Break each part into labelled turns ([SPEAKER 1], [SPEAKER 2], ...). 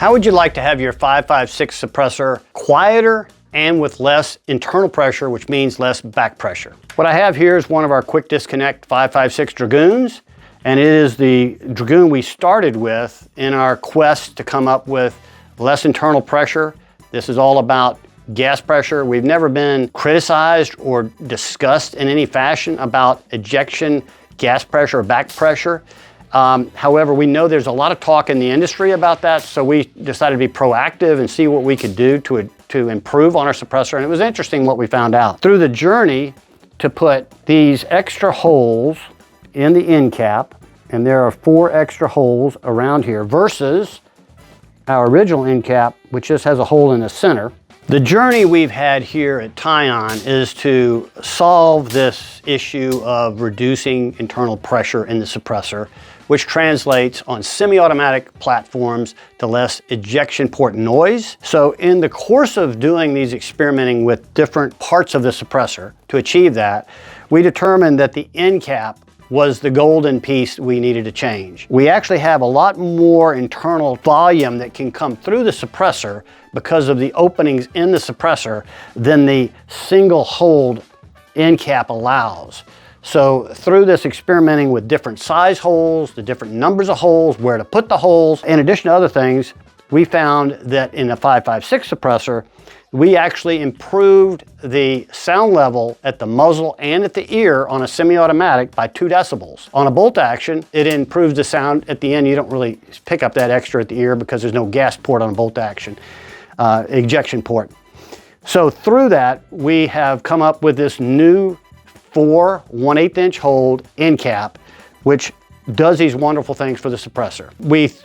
[SPEAKER 1] How would you like to have your 5.56 suppressor quieter and with less internal pressure, which means less back pressure? What I have here is one of our quick disconnect 5.56 Dragoons, and it is the Dragoon we started with in our quest to come up with less internal pressure. This is all about gas pressure. We've never been criticized or discussed in any fashion about ejection gas pressure or back pressure. However, we know there's a lot of talk in the industry about that, so we decided to be proactive and see what we could do to improve on our suppressor, and it was interesting what we found out. Through the journey to put these extra holes in the end cap, and there are 4 extra holes around here versus our original end cap, which just has a hole in the center. The journey we've had here at TiON is to solve this issue of reducing internal pressure in the suppressor, which translates on semi-automatic platforms to less ejection port noise. So in the course of doing these experimenting with different parts of the suppressor to achieve that, we determined that the end cap was the golden piece we needed to change. We actually have a lot more internal volume that can come through the suppressor because of the openings in the suppressor than the single hold end cap allows. So through this experimenting with different size holes, the different numbers of holes, where to put the holes, in addition to other things, we found that in a 5.56 suppressor, we actually improved the sound level at the muzzle and at the ear on a semi-automatic by 2 decibels. On a bolt action, it improves the sound at the end. You don't really pick up that extra at the ear because there's no gas port on a bolt action, ejection port. So through that, we have come up with this new 4 1/8 inch hold end cap, which does these wonderful things for the suppressor.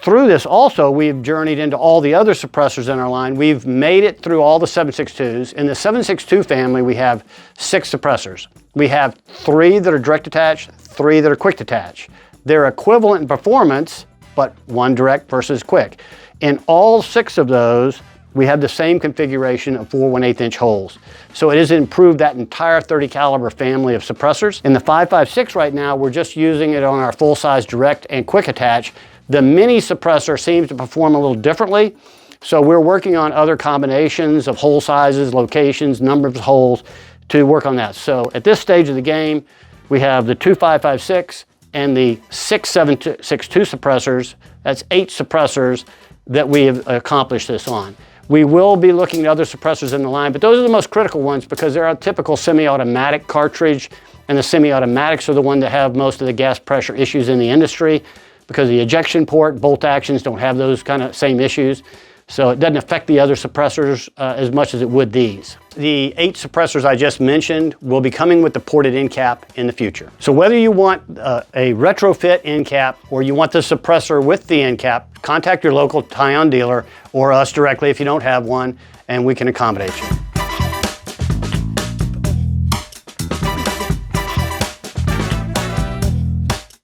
[SPEAKER 1] Through this also, we've journeyed into all the other suppressors in our line. We've made it through all the 7.62s. In the 7.62 family, we have 6 suppressors. We have 3 that are direct attach, 3 that are quick detach. They're equivalent in performance, but one direct versus quick. In all 6 of those, we have the same configuration of 4 1/8 inch holes. So it has improved that entire 30 caliber family of suppressors. In the 5.56 right now, we're just using it on our full size direct and quick attach. The mini suppressor seems to perform a little differently. So we're working on other combinations of hole sizes, locations, number of holes to work on that. So at this stage of the game, we have the 2 5.56 and the 6 7.62 suppressors. That's 8 suppressors that we have accomplished this on. We will be looking at other suppressors in the line, but those are the most critical ones because they're a typical semi-automatic cartridge, and the semi-automatics are the one that have most of the gas pressure issues in the industry because the ejection port, bolt actions don't have those kind of same issues. So it doesn't affect the other suppressors as much as it would these. The 8 suppressors I just mentioned will be coming with the ported end cap in the future. So whether you want a retrofit end cap or you want the suppressor with the end cap, contact your local TiON dealer or us directly if you don't have one, and we can accommodate you.